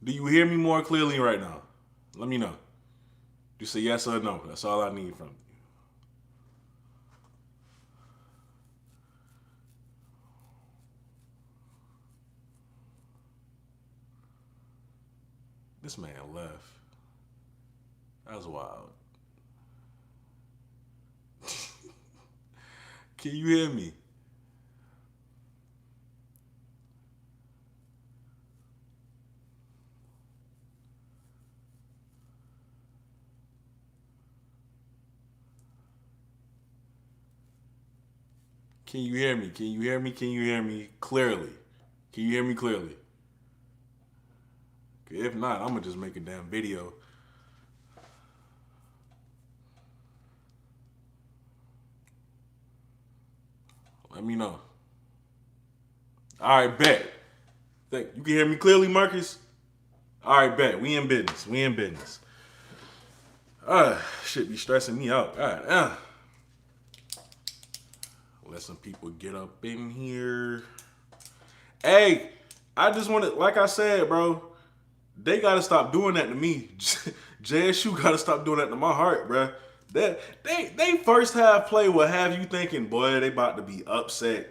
Do you hear me more clearly right now? Let me know. Just say yes or no. That's all I need from you. This man left. That was wild. Can you hear me? Can you hear me? Can you hear me? Can you hear me clearly? Can you hear me clearly? If not, I'm gonna just make a damn video. Let me know. All right, bet. Think you can hear me clearly, Marcus? All right, bet. We in business. We in business. Shit be stressing me out. All right, let some people get up in here. Hey, I just want to, like I said, bro, they got to stop doing that to me. JSU got to stop doing that to my heart, bro. They first half play will have you thinking, boy, they about to be upset.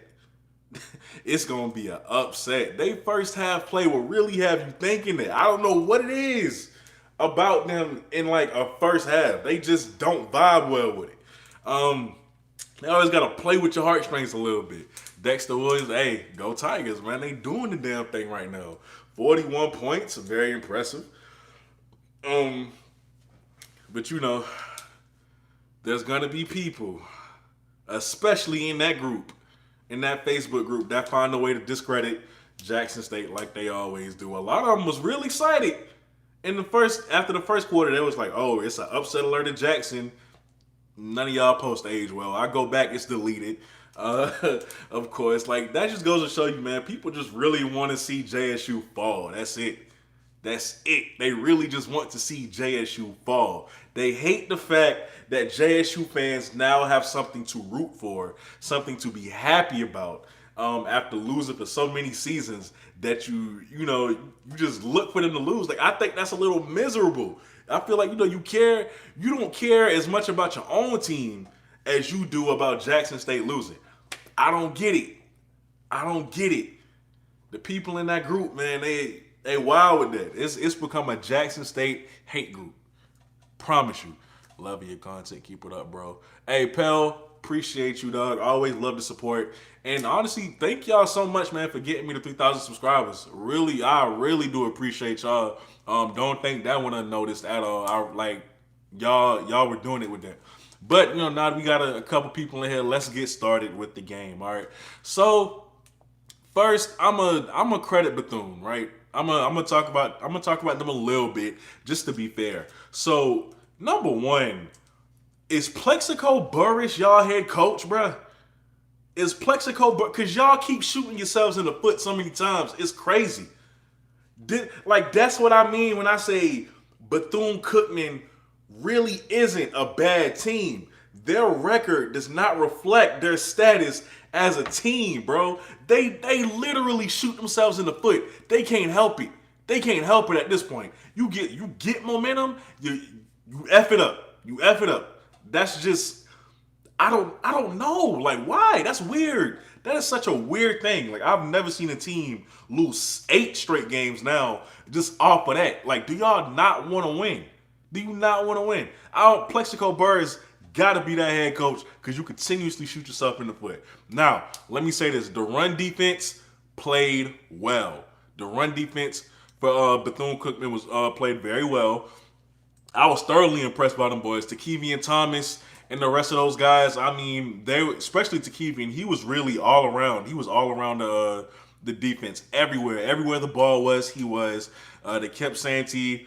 It's gonna be an upset. They first half play will really have you thinking that. I don't know what it is about them in like a first half. They just don't vibe well with it. They always gotta play with your heartstrings a little bit. Dexter Williams, hey, go Tigers, man. They doing the damn thing right now. 41 points, very impressive. Um, but you know, there's gonna be people, especially in that group, in that Facebook group, that find a way to discredit Jackson State like they always do. A lot of them was really excited in the first after the first quarter. They was like, "Oh, it's an upset alert at Jackson." None of y'all post age well. I go back, it's deleted. Of course, like that just goes to show you, man. People just really want to see JSU fall. That's it. That's it. They really just want to see JSU fall. They hate the fact that JSU fans now have something to root for, something to be happy about. After losing for so many seasons, that you just look for them to lose. Like I think that's a little miserable. I feel like you don't care as much about your own team as you do about Jackson State losing. I don't get it. I don't get it. The people in that group, man, they wild with that. It's become a Jackson State hate group. Promise you. Love your content. Keep it up, bro. Hey, Pell, appreciate you, dog. Always love the support. And honestly, thank y'all so much, man, for getting me to 3,000 subscribers. Really, I really do appreciate y'all. Don't think that one unnoticed at all. Y'all were doing it with that. But now that we got a couple people in here, let's get started with the game. All right. So first, I'm a credit Bethune, right? I'm gonna talk about them a little bit just to be fair. So number one, is Plexico Burris y'all head coach, bruh? Is Plexico because y'all keep shooting yourselves in the foot so many times? It's crazy. That's what I mean when I say Bethune-Cookman really isn't a bad team. Their record does not reflect their status as a team, bro. They literally shoot themselves in the foot. They can't help it. They can't help it at this point. You get momentum, you F it up. You F it up. That's just I don't know. Like, why? That's weird. That is such a weird thing. Like, I've never seen a team lose 8 straight games now just off of that. Like, do y'all not want to win? Do you not want to win? Plexico Burris got to be that head coach because you continuously shoot yourself in the foot. Now, let me say this. The run defense played well. The run defense for Bethune-Cookman was played very well. I was thoroughly impressed by them boys. Takevian Thomas and the rest of those guys, I mean, especially Takevian, he was really all around. He was all around the defense everywhere. Everywhere the ball was, he was. They kept Santee.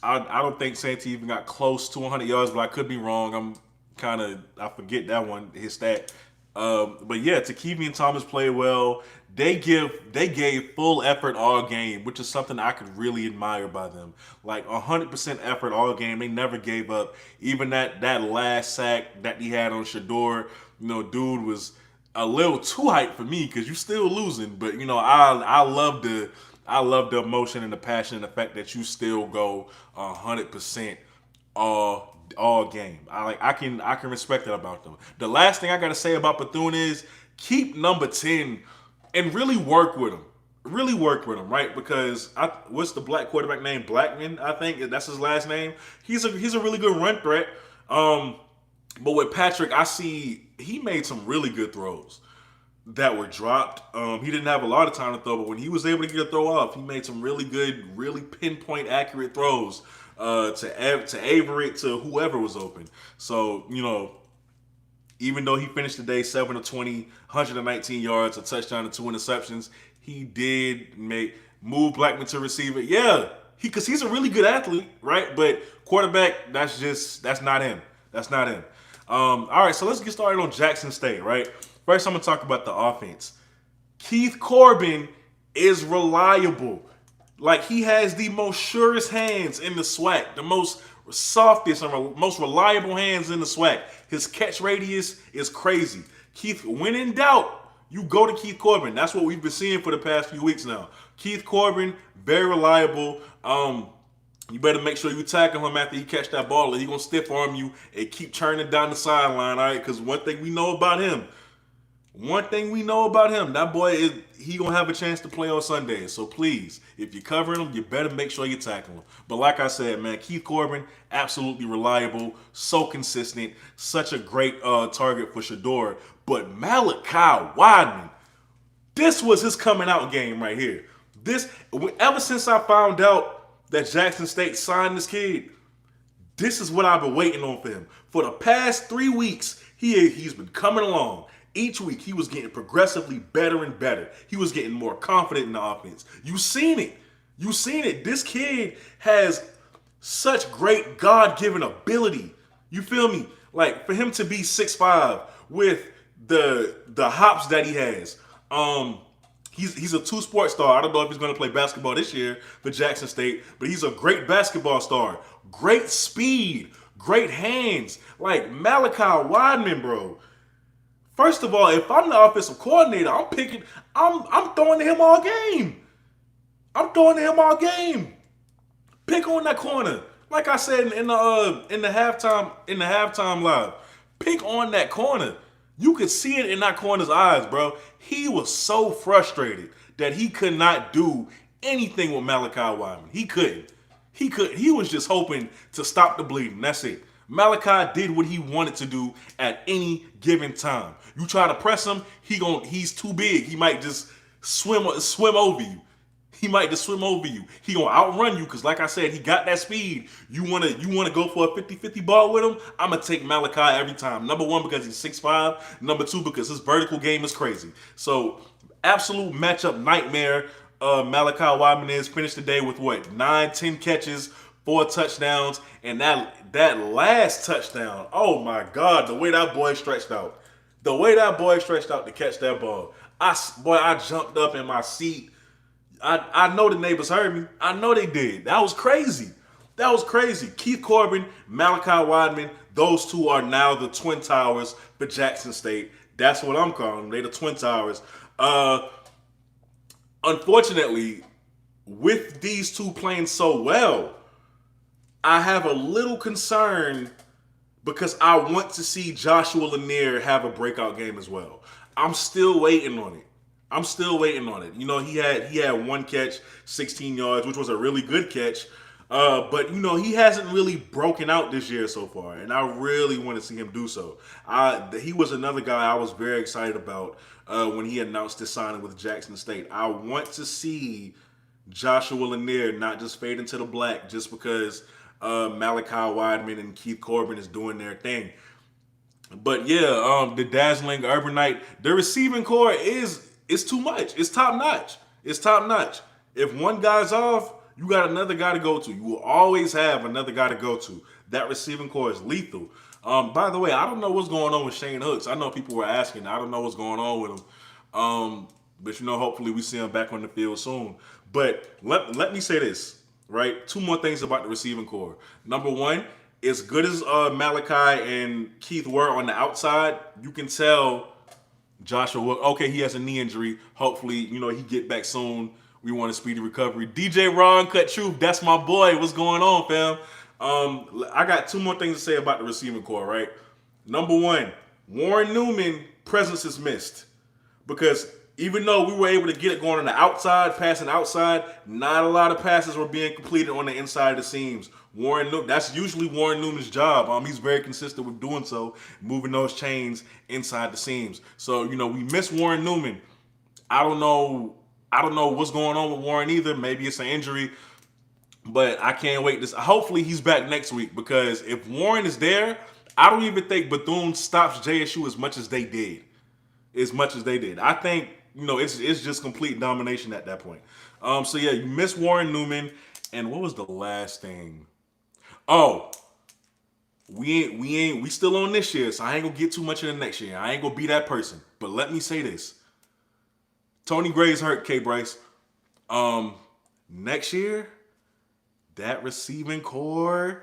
I don't think Santee even got close to 100 yards, but I could be wrong. I forget that one, his stat. But yeah, Takevian Thomas played well. They gave full effort all game, which is something I could really admire by them. Like 100% effort all game. They never gave up. Even that last sack that he had on Shador, dude was a little too hyped for me because you're still losing. But I I love the emotion and the passion and the fact that you still go 100% all game. I can respect that about them. The last thing I gotta say about Bethune is keep number 10 and really work with him. Really work with him, right? Because what's the black quarterback name? Blackman, I think that's his last name. He's a really good run threat. But with Patrick, I see he made some really good throws that were dropped. He didn't have a lot of time to throw, but when he was able to get a throw off, he made some really good, really pinpoint accurate throws to Avery, to whoever was open. So, even though he finished the day 7 of 20, 119 yards, a touchdown, and 2 interceptions, he did move Blackman to receiver. Yeah, because he's a really good athlete, right? But quarterback, that's not him. That's not him. All right, so let's get started on Jackson State, right? First, I'm going to talk about the offense. Keith Corbin is reliable. Like, he has the most surest hands in the SWAC, the most softest and most reliable hands in the SWAC. His catch radius is crazy. Keith, when in doubt, you go to Keith Corbin. That's what we've been seeing for the past few weeks now. Keith Corbin, very reliable. You better make sure you tackle him after he catch that ball, or he gonna stiff arm you and keep turning down the sideline, all right? Because one thing we know about him, that boy he gonna have a chance to play on Sundays. So please, if you're covering him, you better make sure you tackle him. But like I said, man, Keith Corbin, absolutely reliable, so consistent, such a great target for Shador. But Malachi Wideman, this was his coming out game right here. Ever since I found out that Jackson State signed this kid, this is what I've been waiting on for him. For the past 3 weeks, he's been coming along. Each week, he was getting progressively better and better. He was getting more confident in the offense. You seen it. This kid has such great God-given ability. You feel me? Like, for him to be 6'5", with the hops that he has. He's a two-sport star. I don't know if he's going to play basketball this year for Jackson State, but he's a great basketball star. Great speed, great hands. Like Malachi Wideman, bro. First of all, if I'm the offensive coordinator, I'm throwing to him all game. Pick on that corner. Like I said in the halftime live. Pick on that corner. You could see it in that corner's eyes, bro. He was so frustrated that he could not do anything with Malachi Wideman. He couldn't. He was just hoping to stop the bleeding. That's it. Malachi did what he wanted to do at any given time. You try to press him, he's too big. He might just swim over you. He gonna outrun you because, like I said, he got that speed. You wanna go for a 50-50 ball with him? I'm gonna take Malachi every time. Number one, because he's 6'5". Number two, because his vertical game is crazy. So, absolute matchup nightmare. Malachi Wideman finished the day with 9, 10 catches, 4 touchdowns, and that last touchdown. Oh my God, the way that boy stretched out to catch that ball. I jumped up in my seat. I know the neighbors heard me. I know they did. That was crazy. Keith Corbin, Malachi Wideman, those two are now the Twin Towers for Jackson State. That's what I'm calling them. They're the Twin Towers. Unfortunately, with these two playing so well, I have a little concern because I want to see Joshua Lanier have a breakout game as well. I'm still waiting on it. He had 1 catch, 16 yards, which was a really good catch. But he hasn't really broken out this year so far, and I really want to see him do so. He was another guy I was very excited about when he announced his signing with Jackson State. I want to see Joshua Lanier not just fade into the black just because Malachi Wideman and Keith Corbin is doing their thing. But yeah, the dazzling Urbanite, the receiving core is too much. It's top notch. If one guy's off, you got another guy to go to. You will always have another guy to go to. That receiving core is lethal. By the way, I don't know what's going on with Shane Hooks. I know people were asking. I don't know what's going on with him. But hopefully we see him back on the field soon. But let me say this, right? 2 more things about the receiving core. Number one, as good as Malachi and Keith were on the outside, you can tell Joshua, okay, he has a knee injury. Hopefully, he get back soon We want a speedy recovery. DJ Ron Cut Truth, that's my boy. What's going on, fam? I got two more things to say about the receiving core, right? Number one, Warren Newman presence is missed because even though we were able to get it going on the outside, passing outside, not a lot of passes were being completed on the inside of the seams. That's usually Warren Newman's job. He's very consistent with doing so, moving those chains inside the seams. So, we miss Warren Newman. I don't know what's going on with Warren either. Maybe it's an injury, but I can't wait. Hopefully he's back next week because if Warren is there, I don't even think Bethune stops JSU as much as they did. I think it's just complete domination at that point. So yeah, you miss Warren Newman, and what was the last thing? Oh, we still on this year, so I ain't gonna get too much in the next year. I ain't gonna be that person. But let me say this: Tony Gray's hurt, K. Bryce. Next year, that receiving core,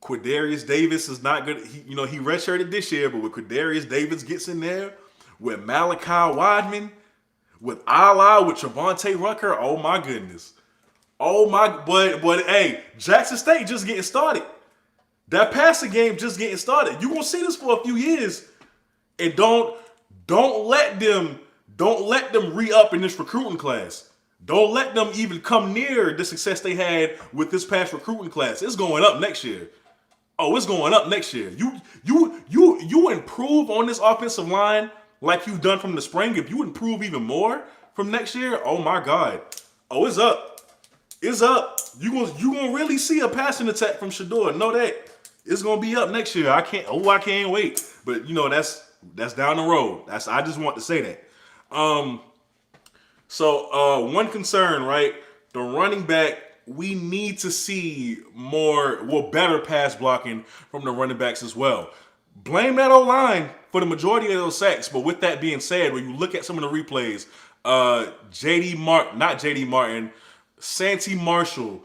Quadarius Davis is not good. He redshirted this year, but when Quadarius Davis gets in there, with Malachi Wideman, with Allah, with Trevontae Rucker, oh my goodness. Oh my, but hey, Jackson State just getting started. That passing game just getting started. You gonna see this for a few years, and don't let them re-up in this recruiting class. Don't let them even come near the success they had with this past recruiting class. It's going up next year. Oh, it's going up next year. You improve on this offensive line like you've done from the spring. If you improve even more from next year, oh my God. Oh, it's up. It's up. You gonna really see a passing attack from Shedeur. Know that. It's gonna be up next year. I can't wait. But that's down the road. I just want to say that. So one concern, right? The running back, we need to see better pass blocking from the running backs as well. Blame that O-line for the majority of those sacks. But with that being said, when you look at some of the replays, Santi Marshall,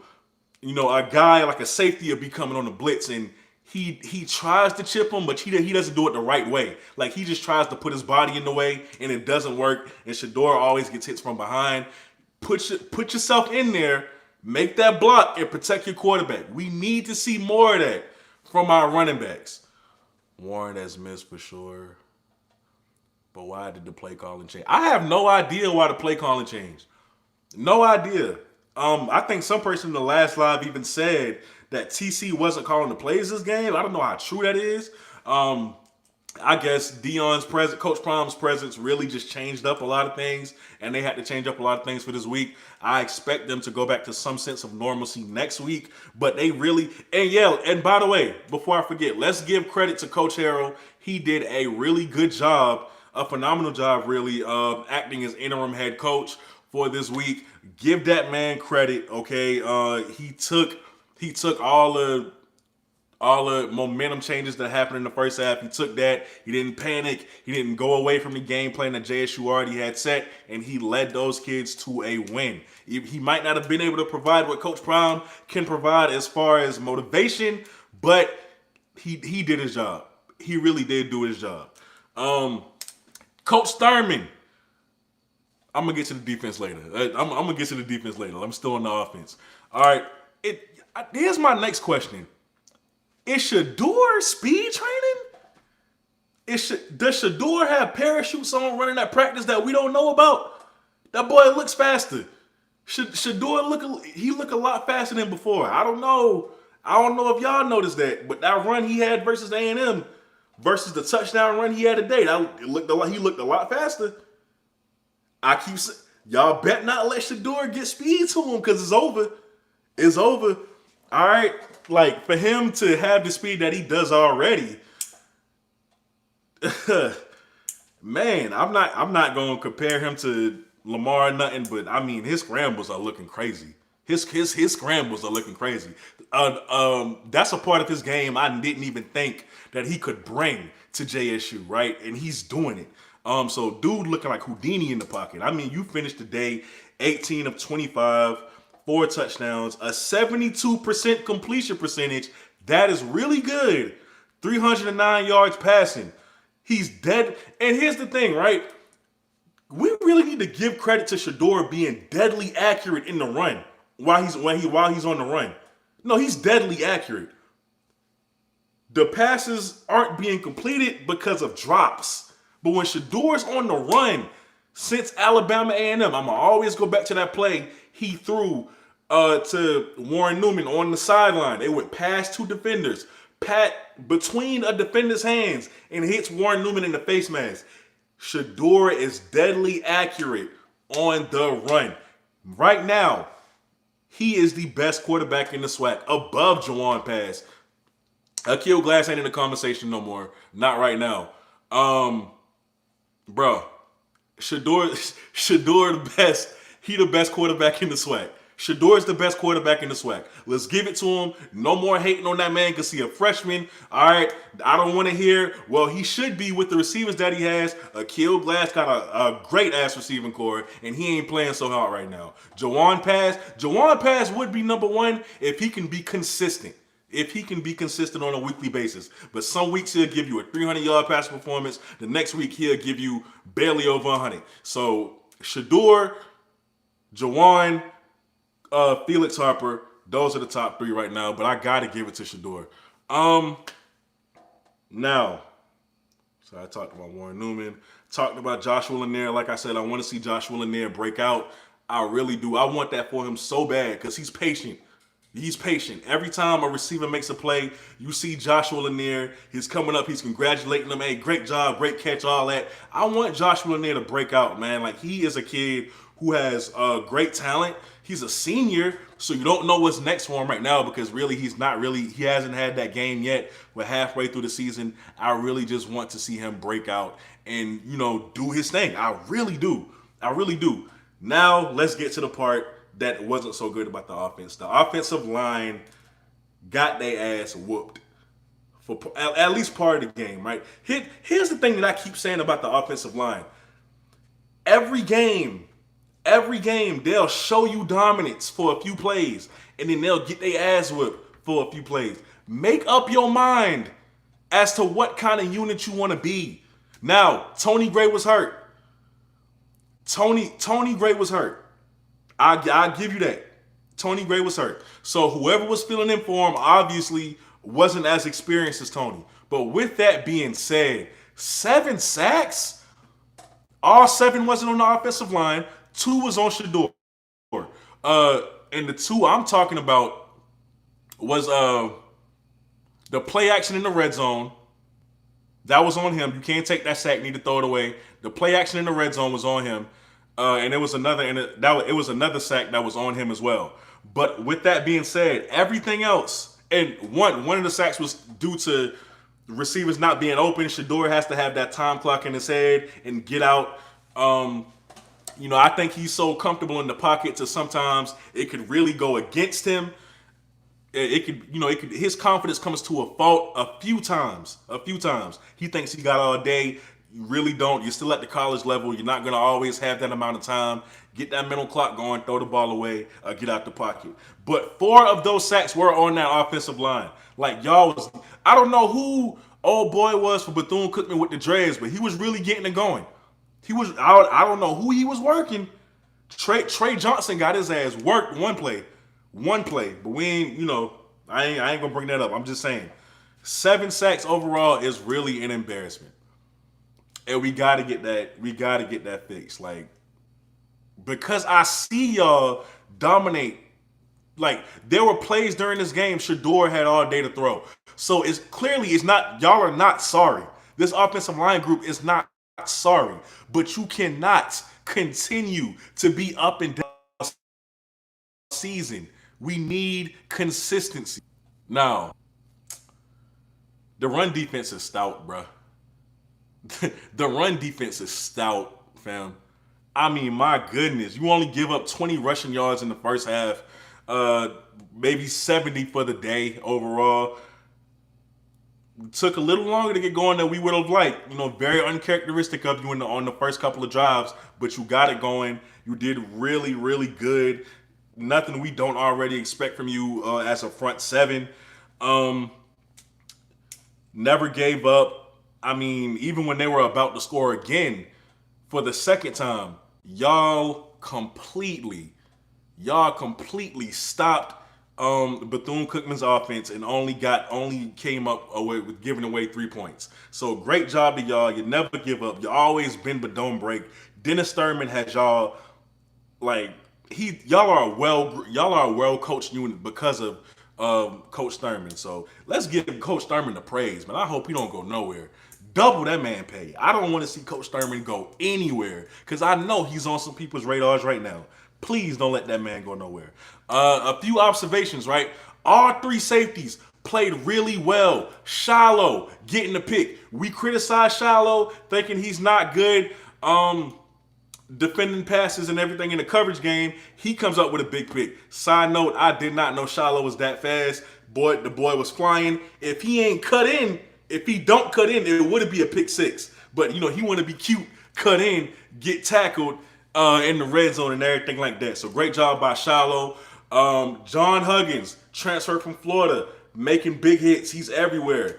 a guy like a safety will be coming on the blitz, and he tries to chip him, but he doesn't do it the right way. Like, he just tries to put his body in the way, and it doesn't work. And Shedeur always gets hits from behind. Put yourself in there, make that block, and protect your quarterback. We need to see more of that from our running backs. Warren has missed for sure. But why did the play calling change? I have no idea why the play calling changed. No idea. I think some person in the last live even said that TC wasn't calling the plays this game. I don't know how true that is. I guess Coach Prom's presence really just changed up a lot of things, and they had to change up a lot of things for this week. I expect them to go back to some sense of normalcy next week, but they really, and by the way, before I forget, let's give credit to Coach Harrell. He did a really good job, a phenomenal job really, acting as interim head coach for this week. Give that man credit, okay? He took all the momentum changes that happened in the first half. He took that. He didn't panic. He didn't go away from the game plan that JSU already had set, and he led those kids to a win. He might not have been able to provide what Coach Prom can provide as far as motivation, but he did his job. He really did do his job. Coach Thurman. I'm going to get to the defense later. I'm still on the offense. All right. Here's my next question. Is Shedeur speed training? Does Shedeur have parachutes on running that practice that we don't know about? That boy looks faster. Shedeur look a lot faster than before. I don't know if y'all noticed that, but that run he had versus A&M versus the touchdown run he had today, he looked a lot faster. Y'all bet not let Shedeur get speed to him because it's over. It's over. All right. Like, for him to have the speed that he does already, man, I'm not going to compare him to Lamar or nothing, but I mean, his scrambles are looking crazy. His scrambles are looking crazy. That's a part of his game I didn't even think that he could bring to JSU, right? And he's doing it. So dude looking like Houdini in the pocket. I mean, you finished the day 18 of 25, 4 touchdowns, a 72% completion percentage. That is really good. 309 yards passing. He's dead. And here's the thing, right? we really need to give credit to Shador being deadly accurate in the run while he's on the run. No, he's deadly accurate. The passes aren't being completed because of drops. But when Shador's on the run, since Alabama A&M, I'm gonna always go back to that play he threw to Warren Newman on the sideline. They went past two defenders, pat between a defender's hands, and hits Warren Newman in the face mask. Shador is deadly accurate on the run. Right now, he is the best quarterback in the SWAC, above Jawan Pass. Akil Glass ain't in the conversation no more. Not right now. Bro, Shador the best. He the best quarterback in the SWAC. Shador's the best quarterback in the SWAC. Let's give it to him. No more hating on that man because he's a freshman. All right, I don't want to hear, well, he should be with the receivers that he has. Akil Glass got a great-ass receiving core, and he ain't playing so hard right now. Jawan Pass would be number one if he can be consistent. If he can be consistent on a weekly basis. But some weeks he'll give you a 300-yard pass performance. The next week he'll give you barely over 100. So Shador, Jawan, Felix Harper, those are the top three right now. But I got to give it to Shador. Now, so I talked about Warren Newman. Talked about Joshua Lanier. Like I said, I want to see Joshua Lanier break out. I really do. I want that for him so bad because he's patient. He's patient. Every time a receiver makes a play, you see Joshua Lanier. He's coming up. He's congratulating them. Hey, great job, great catch, all that. I want Joshua Lanier to break out, man. Like, he is a kid who has great talent. He's a senior, so you don't know what's next for him right now because really he hasn't had that game yet. We're halfway through the season. I really just want to see him break out and, do his thing. I really do. Now, let's get to the part that wasn't so good about the offense. The offensive line got their ass whooped for at least part of the game, right? Here's the thing that I keep saying about the offensive line. Every game, they'll show you dominance for a few plays, and then they'll get their ass whooped for a few plays. Make up your mind as to what kind of unit you want to be. Now, Tony Gray was hurt. Tony Gray was hurt. I'll give you that. Tony Gray was hurt. So whoever was filling in for him obviously wasn't as experienced as Tony. But with that being said, 7 sacks? All 7 wasn't on the offensive line. 2 was on Shador. And the 2 I'm talking about was the play action in the red zone. That was on him. You can't take that sack. You need to throw it away. The play action in the red zone was on him. And it was another sack that was on him as well. But with that being said, everything else, and one of the sacks was due to receivers not being open. Shador has to have that time clock in his head and get out. I think he's so comfortable in the pocket to sometimes it could really go against him. His confidence comes to a fault a few times. He thinks he got all day. You really don't. You're still at the college level. You're not going to always have that amount of time. Get that mental clock going, throw the ball away, get out the pocket. But 4 of those sacks were on that offensive line. Like, I don't know who old boy was for Bethune-Cookman with the dreads, but he was really getting it going. I don't know who he was working. Trey Johnson got his ass worked one play. But we ain't, I ain't going to bring that up. I'm just saying. 7 sacks overall is really an embarrassment. And we gotta get that fixed. Like, because I see y'all dominate. Like, there were plays during this game Shador had all day to throw. So it's not, y'all are not sorry. This offensive line group is not sorry. But you cannot continue to be up and down season. We need consistency. Now, the run defense is stout, bruh. The run defense is stout, fam. I mean, my goodness. You only give up 20 rushing yards in the first half. Maybe 70 for the day overall. Took a little longer to get going than we would have liked. Very uncharacteristic of you on the first couple of drives. But you got it going. You did really, really good. Nothing we don't already expect from you as a front 7. Never gave up. I mean, even when they were about to score again, for the second time, y'all completely stopped Bethune-Cookman's offense and only came up away with giving away 3 points. So great job to y'all. You never give up. You always bend but don't break. Dennis Thurman has y'all like y'all are a well coached unit because of Coach Thurman. So let's give Coach Thurman the praise, man. I hope he don't go nowhere. Double that man pay. I don't want to see Coach Thurman go anywhere because I know he's on some people's radars right now. Please don't let that man go nowhere. A few observations, right? All three safeties played really well. Shiloh getting the pick. We criticize Shiloh thinking he's not good. Defending passes and everything in the coverage game, he comes up with a big pick. Side note, I did not know Shiloh was that fast. The boy was flying. If he don't cut in, it would be a pick six. But he want to be cute, cut in, get tackled in the red zone and everything like that. So great job by Shiloh. John Huggins, transferred from Florida, making big hits. He's everywhere.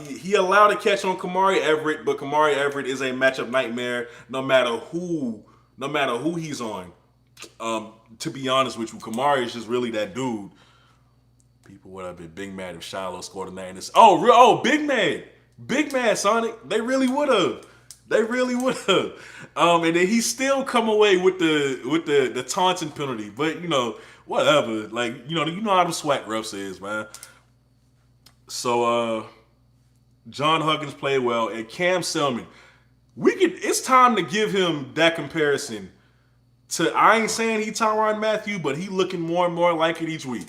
He allowed a catch on Kamari Everett, but Kamari Everett is a matchup nightmare no matter who he's on. To be honest with you, Kamari is just really that dude. People would have been big mad if Shiloh scored a 9. Big mad, Sonic. They really would have. And then he still come away with the taunting penalty, but whatever. Like you know how the SWAC refs is, man. So John Huggins played well, and Cam Selman. It's time to give him that comparison to. I ain't saying he Tyrann Mathieu, but he looking more and more like it each week.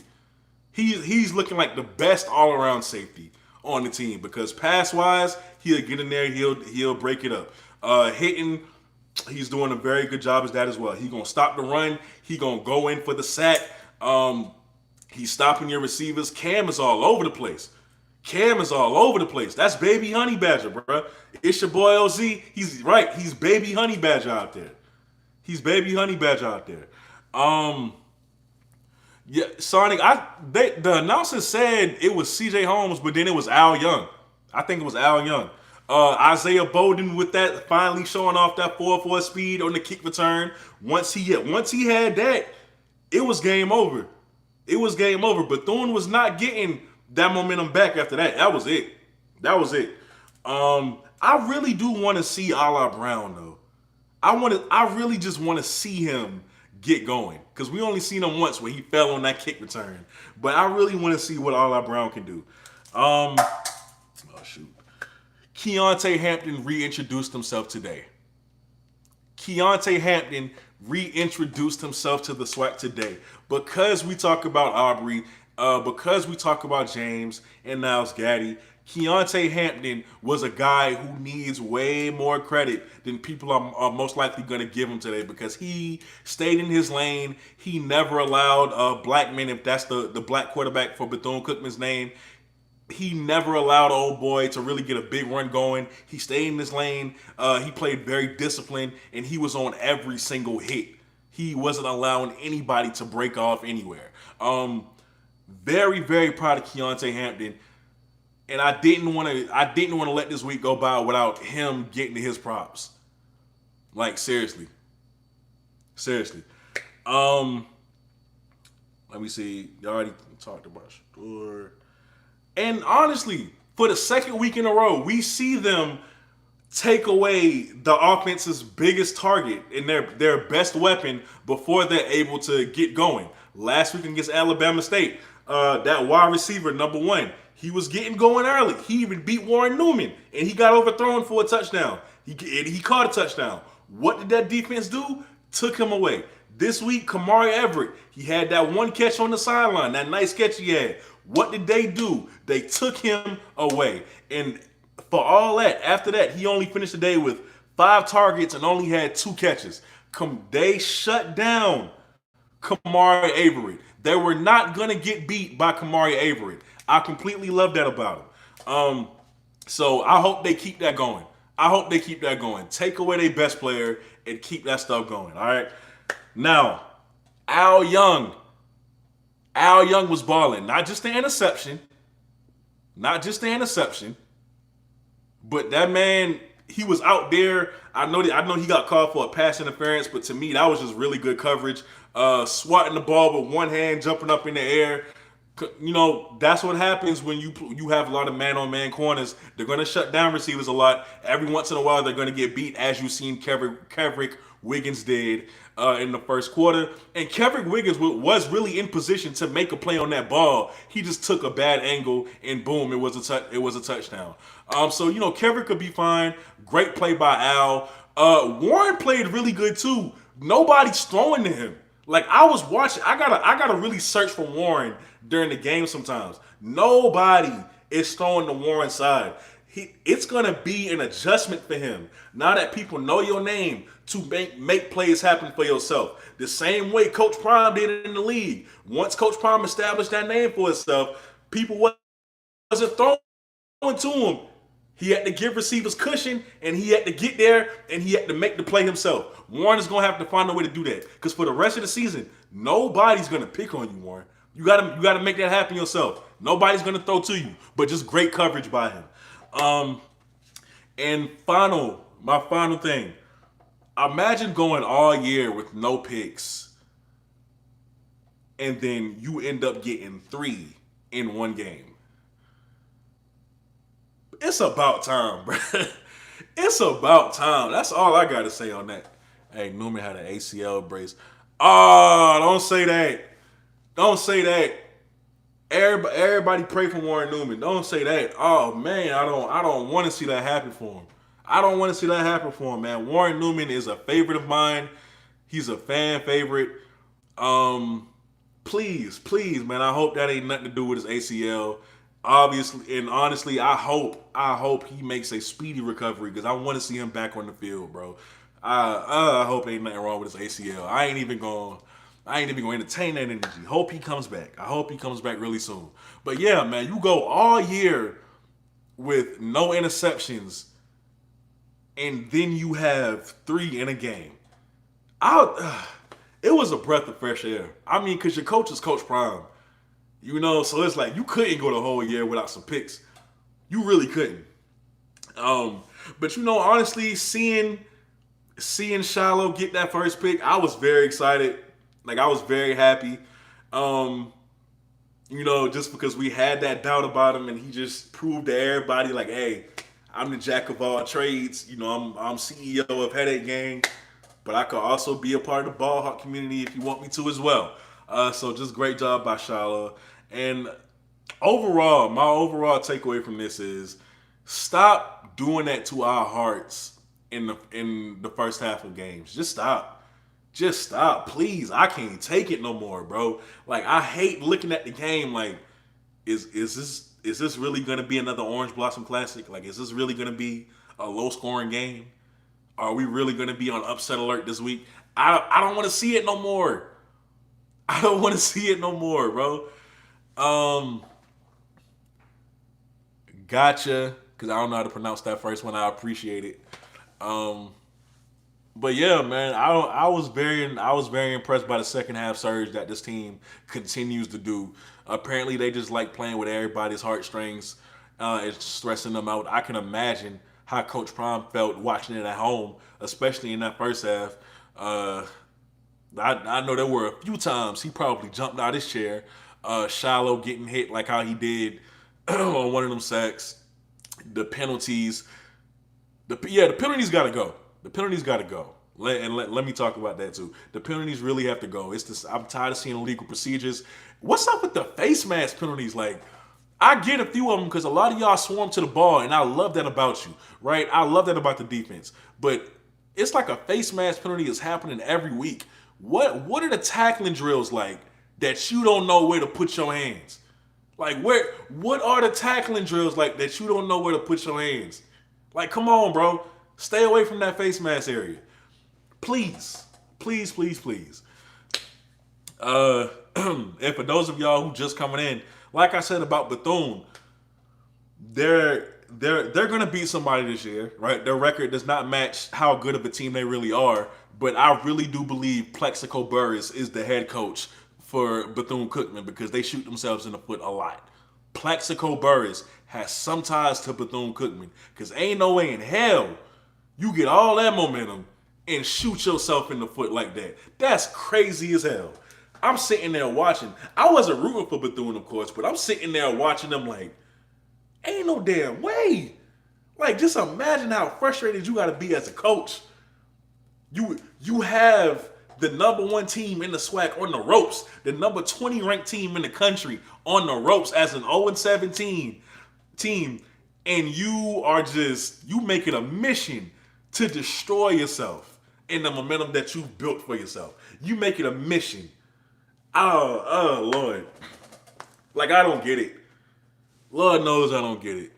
He's looking like the best all around safety on the team because pass wise, he'll get in there, he'll break it up. Hitting, he's doing a very good job as that as well. He gonna stop the run. He gonna go in for the sack. He's stopping your receivers. Cam is all over the place. That's baby Honey Badger, bro. It's your boy OZ. He's right. He's baby Honey Badger out there. Yeah, Sonic. The announcer said it was C.J. Holmes, but then it was Al Young. I think it was Al Young. Isaiah Bowden with that finally showing off that 4.4 speed on the kick return. Once he had that, it was game over. Bethune was not getting that momentum back after that. That was it. I really do want to see A La Brown though. I really just want to see him get going because we only seen him once when he fell on that kick return. But I really want to see what A La Brown can do. Oh shoot. Keontae Hampton reintroduced himself today. Keontae Hampton reintroduced himself to the SWAC today because we talk about Aubrey, because we talk about James and Niles Gaddy. Keontae Hampton was a guy who needs way more credit than people are most likely going to give him today because he stayed in his lane. He never allowed black men, if that's the black quarterback for Bethune-Cookman's name, he never allowed old boy to really get a big run going. He stayed in his lane. He played very disciplined, and he was on every single hit. He wasn't allowing anybody to break off anywhere. Very, very proud of Keontae Hampton. And I didn't want to let this week go by without him getting his props. Like seriously. Let me see. You already talked about Shador. And honestly, for the second week in a row, we see them take away the offense's biggest target and their best weapon before they're able to get going. Last week against Alabama State, that wide receiver, number 1, he was getting going early. He even beat Warren Newman, and he got overthrown for a touchdown. He caught a touchdown. What did that defense do? Took him away. This week, Kamari Everett, he had that one catch on the sideline, that nice catch he had. What did they do? They took him away. And for all that, after that, he only finished the day with 5 targets and only had 2 catches. They shut down Kamari Everett. They were not going to get beat by Kamari Everett. I completely love that about him. So I hope they keep that going. Take away their best player and keep that stuff going. All right. Now, Al Young was balling. Not just the interception, but that man, he was out there. I know he got called for a pass interference, but to me that was just really good coverage. Swatting the ball with one hand, jumping up in the air. You know, that's what happens when you have a lot of man-on-man corners. They're going to shut down receivers a lot. Every once in a while, they're going to get beat, as you've seen Kevrick Wiggins did in the first quarter. And Kevrick Wiggins was really in position to make a play on that ball. He just took a bad angle, and boom, it was a touchdown. So you know, Kevrick could be fine. Great play by Al. Warren played really good too. Nobody's throwing to him. Like, I was watching, I gotta really search for Warren during the game sometimes. Nobody is throwing the Warren side. It's gonna be an adjustment for him now that people know your name to make plays happen for yourself. The same way Coach Prime did in the league. Once Coach Prime established that name for himself, people wasn't throwing to him. He had to give receivers cushion, and he had to get there, and he had to make the play himself. Warren is gonna have to find a way to do that, because for the rest of the season, nobody's gonna pick on you, Warren. You gotta make that happen yourself. Nobody's gonna throw to you, but just great coverage by him. And my final thing. Imagine going all year with no picks, and then you end up getting 3 in one game. It's about time, bro. It's about time. That's all I gotta say on that. Hey, Newman had an ACL brace. Oh, don't say that. Don't say that. Everybody pray for Warren Newman. Don't say that. Oh man, I don't want to see that happen for him. I don't want to see that happen for him, man. Warren Newman is a favorite of mine. He's a fan favorite. Please, man. I hope that ain't nothing to do with his ACL. Obviously and honestly, I hope he makes a speedy recovery, because I want to see him back on the field, bro. I hope ain't nothing wrong with his ACL. I ain't even gonna entertain that energy. Hope he comes back. I hope he comes back really soon. But yeah, man, you go all year with no interceptions, and then you have 3 in a game. It was a breath of fresh air. I mean, because your coach is Coach Prime. You know, so it's like you couldn't go the whole year without some picks. You really couldn't. But you know, honestly, seeing Shiloh get that first pick, I was very excited. Like, I was very happy. You know, just because we had that doubt about him, and he just proved to everybody, like, hey, I'm the jack of all trades. You know, I'm CEO of Headache Gang, but I could also be a part of the ball hawk community if you want me to as well. So just great job by Shiloh. And my overall takeaway from this is, stop doing that to our hearts in the first half of games. Just stop, please. I can't take it no more, bro. Like, I hate looking at the game like, is this really gonna be another Orange Blossom Classic? Like, is this really gonna be a low scoring game? Are we really gonna be on upset alert this week? I don't want to see it no more. I don't want to see it no more, bro. Gotcha, because I don't know how to pronounce that first one. I appreciate it. But yeah, man, I was very impressed by the second half surge that this team continues to do. Apparently, they just like playing with everybody's heartstrings and stressing them out. I can imagine how Coach Prime felt watching it at home, especially in that first half. I know there were a few times he probably jumped out his chair. Shiloh getting hit like how he did on one of them sacks. The penalties. The penalties got to go. The penalties got to go. Let me talk about that too. The penalties really have to go. I'm tired of seeing illegal procedures. What's up with the face mask penalties? Like, I get a few of them because a lot of y'all swarm to the ball, and I love that about you, right? I love that about the defense. But it's like a face mask penalty is happening every week. What are the tackling drills like that you don't know where to put your hands? Like, what are the tackling drills like that you don't know where to put your hands? Like, come on, bro. Stay away from that face mask area. Please. Please, please, please. And for those of y'all who just coming in, like I said about Bethune, they're gonna beat somebody this year, right? Their record does not match how good of a team they really are, but I really do believe Plexico Burris is the head coach for Bethune-Cookman because they shoot themselves in the foot a lot. Plexico Burris has some ties to Bethune-Cookman because ain't no way in hell You get all that momentum and shoot yourself in the foot like that. That's crazy as hell. I'm sitting there watching. I wasn't rooting for Bethune, of course, but I'm sitting there watching them like, ain't no damn way. Like, just imagine how frustrated you got to be as a coach. You have the number one team in the SWAC on the ropes, the number 20 ranked team in the country on the ropes as an 0-17 team, and you make it a mission to destroy yourself in the momentum that you've built for yourself. You make it a mission. Oh Lord. Like, I don't get it. Lord knows I don't get it.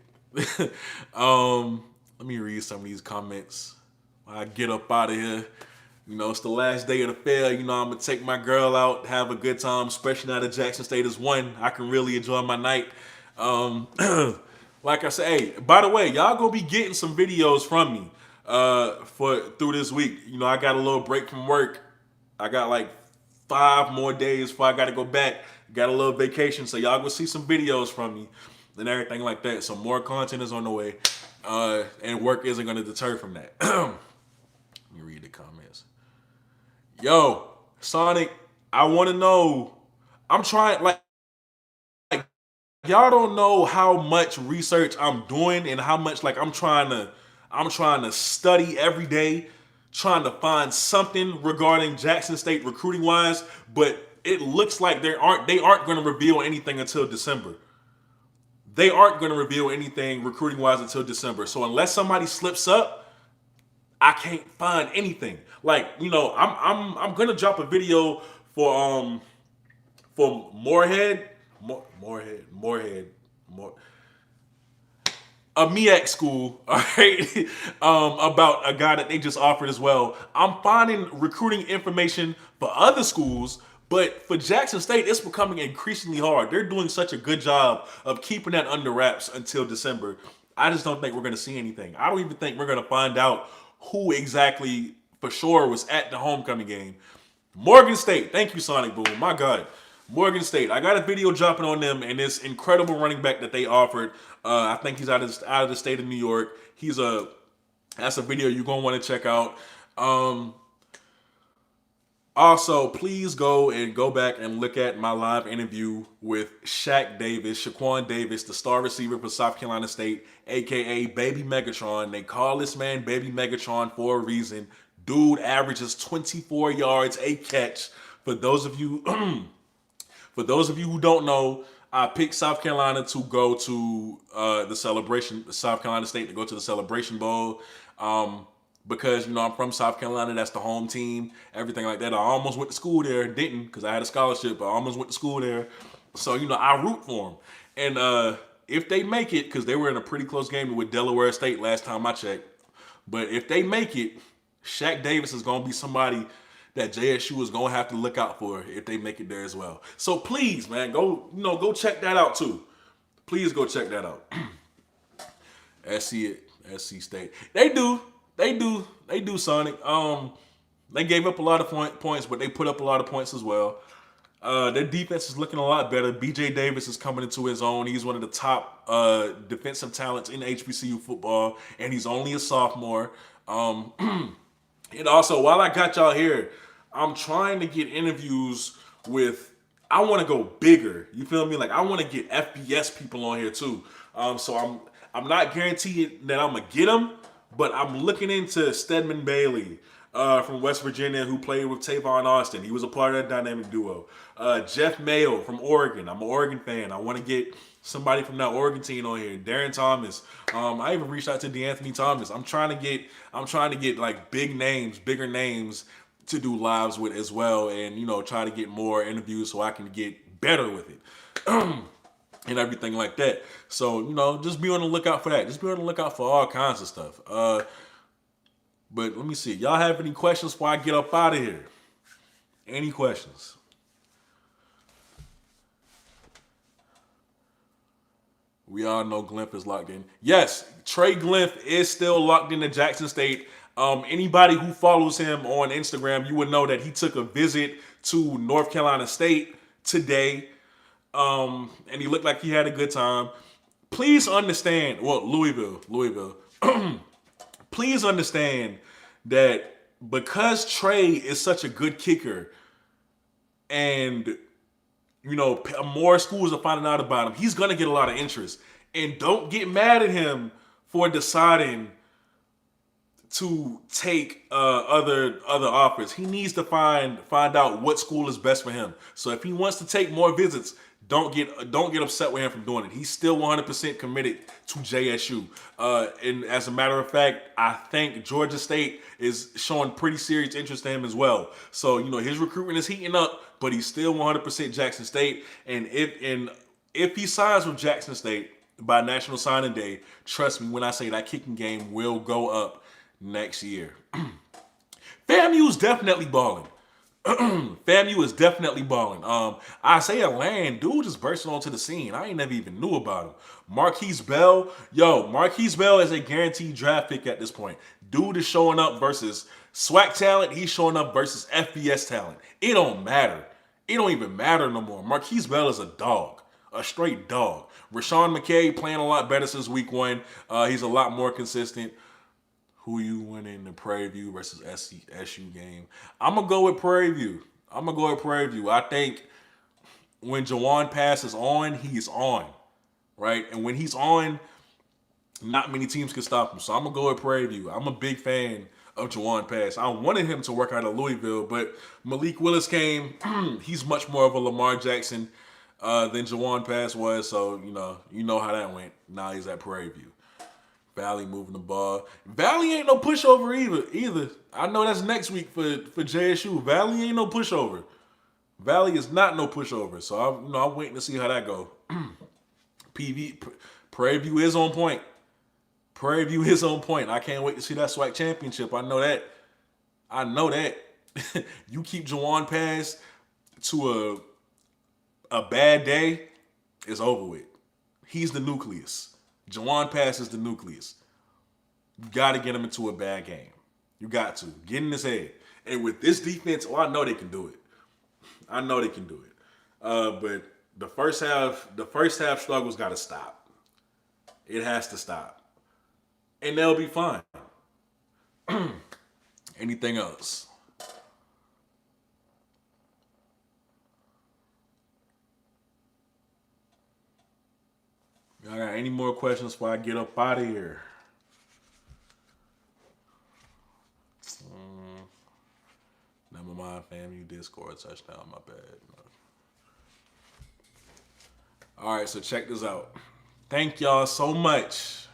Let me read some of these comments. I get up out of here. You know, it's the last day of the fair. You know, I'm going to take my girl out, have a good time, especially now that Jackson State has won. I can really enjoy my night. Like I said, hey, by the way, y'all going to be getting some videos from me through this week. You know, I got a little break from work. I got like 5 more days before I got to go back. Got a little vacation, so y'all going to see some videos from me and everything like that. So more content is on the way, and work isn't going to deter from that. Let me read the comments. Yo, Sonic, I want to know. I'm trying, like, y'all don't know how much research I'm doing and how much, like, I'm trying to study every day, trying to find something regarding Jackson State recruiting wise, but it looks like they aren't going to reveal anything until December. They aren't going to reveal anything recruiting wise until December. So unless somebody slips up, I can't find anything. Like, you know, I'm gonna drop a video for Moorhead, a MEAC school, all right, about a guy that they just offered as well. I'm finding recruiting information for other schools, but for Jackson State, it's becoming increasingly hard. They're doing such a good job of keeping that under wraps until December. I just don't think we're going to see anything. I don't even think we're going to find out who exactly for sure was at the homecoming game. Morgan State, thank you, Sonic Boom. My God. Morgan State, I got a video dropping on them and this incredible running back that they offered. I think he's out of the state of New York. That's a video you're gonna want to check out. Also, please go back and look at my live interview with Shaquan Davis, the star receiver for South Carolina State, aka Baby Megatron. They call this man Baby Megatron for a reason. Dude averages 24 yards a catch. For those of you who don't know, I picked South Carolina to go to South Carolina State to go to the Celebration Bowl. Because, you know, I'm from South Carolina, that's the home team, everything like that. I almost went to school there, didn't, because I had a scholarship, but I almost went to school there. So, you know, I root for them. And if they make it, because they were in a pretty close game with Delaware State last time I checked, but if they make it, Shaq Davis is going to be somebody that JSU is going to have to look out for if they make it there as well. So please, man, go check that out too. Please go check that out. SC State. They do, Sonic. They gave up a lot of points, but they put up a lot of points as well. Their defense is looking a lot better. BJ Davis is coming into his own. He's one of the top defensive talents in HBCU football, and he's only a sophomore. And also, while I got y'all here, I'm trying to get interviews with, I want to go bigger. You feel me? Like, I want to get FBS people on here too. So I'm not guaranteed that I'm going to get them, but I'm looking into Stedman Bailey from West Virginia, who played with Tavon Austin. He was a part of that dynamic duo. Jeff Mayo from Oregon. I'm an Oregon fan. I want to get somebody from that Oregon team on here. Darren Thomas. I even reached out to DeAnthony Thomas. I'm trying to get like bigger names to do lives with as well, and, you know, try to get more interviews so I can get better with it. And everything like that. So, you know, just be on the lookout for that. Just be on the lookout for all kinds of stuff. But let me see. Y'all have any questions before I get up out of here? Any questions? We all know Glimph is locked in. Yes, Trey Glimph is still locked into Jackson State. Anybody who follows him on Instagram, you would know that he took a visit to North Carolina State today. And he looked like he had a good time. Please understand, well, Louisville. please understand that because Trey is such a good kicker, and more schools are finding out about him, he's gonna get a lot of interest. And don't get mad at him for deciding to take other offers. He needs to find out what school is best for him. So if he wants to take more visits, don't get upset with him for doing it. He's still 100% committed to JSU. And as a matter of fact, I think Georgia State is showing pretty serious interest in him as well. So his recruitment is heating up, but he's still 100% Jackson State. And if he signs with Jackson State by National Signing Day, trust me when I say that kicking game will go up next year. FAMU's definitely balling. FAMU is definitely balling. Isaiah Land, dude, just bursting onto the scene. I ain't never even knew about him. Marquise Bell, Marquise Bell is a guaranteed draft pick at this point. Dude is showing up versus SWAC talent. He's showing up versus FBS talent. It don't matter. It don't even matter no more. Marquise Bell is a dog, a straight dog. Rashawn McKay playing a lot better since week 1. He's a lot more consistent. Who you winning the Prairie View versus SU game? I'm going to go with Prairie View. I think when Jawan Pass is on, he's on, right? And when he's on, not many teams can stop him. So I'm going to go with Prairie View. I'm a big fan of Jawan Pass. I wanted him to work out of Louisville, but Malik Willis came. He's much more of a Lamar Jackson than Jawan Pass was. So, you know how that went. Now he's at Prairie View. Valley moving the ball. Valley ain't no pushover either. I know that's next week for JSU. Valley ain't no pushover. Valley is not no pushover. So I'm waiting to see how that go. Prairie View is on point. I can't wait to see that SWAC championship. I know that. You keep Jawan Pass to a bad day, it's over with. He's the nucleus. Jawan Pass is the nucleus. You got to get him into a bad game. You got to. Get in his head. And with this defense, I know they can do it. But the first half struggles got to stop. It has to stop. And they'll be fine. Anything else? Y'all got any more questions before I get up out of here? Never mind, fam. You did score a touchdown. My bad. All right, so check this out. Thank y'all so much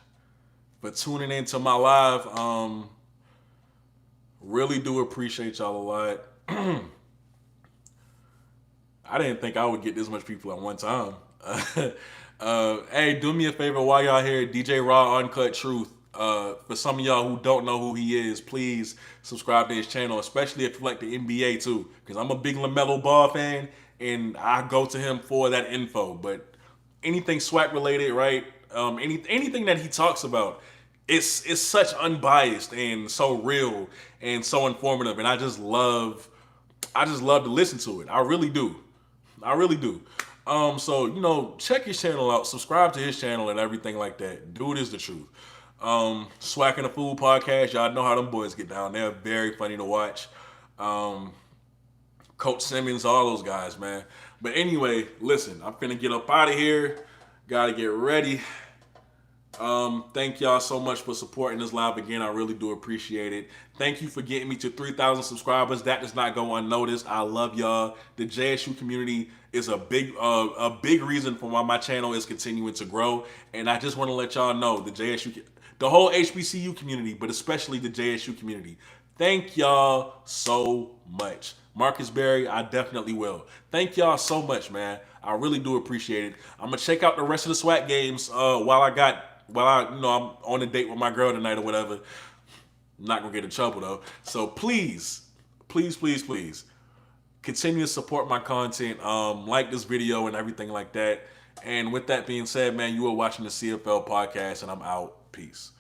for tuning into my live. Really do appreciate y'all a lot. I didn't think I would get this much people at one time. Hey, do me a favor while y'all here, DJ Raw Uncut Truth. For some of y'all who don't know who he is, please subscribe to his channel, especially if you like the NBA too, because I'm a big LaMelo Ball fan, and I go to him for that info. But anything SWAC related, right? Anything that he talks about, it's such unbiased and so real and so informative, and I just love to listen to it. I really do. So, check his channel out, subscribe to his channel and everything like that. Dude is the truth. SWAC and the Food podcast, y'all know how them boys get down. They're very funny to watch. Coach Simmons, all those guys, man. But anyway, listen, I'm finna get up out of here. Gotta get ready. Thank y'all so much for supporting this live again. I really do appreciate it. Thank you for getting me to 3,000 subscribers. That does not go unnoticed. I love y'all. The JSU community is a big reason for why my channel is continuing to grow. And I just want to let y'all know the whole HBCU community, but especially the JSU community. Thank y'all so much. Marcus Berry, I definitely will. Thank y'all so much, man. I really do appreciate it. I'm gonna check out the rest of the SWAC games while I'm on a date with my girl tonight or whatever. I'm not gonna get in trouble though. So please continue to support my content. Like this video and everything like that. And with that being said, man, you are watching the CFL podcast, and I'm out. Peace.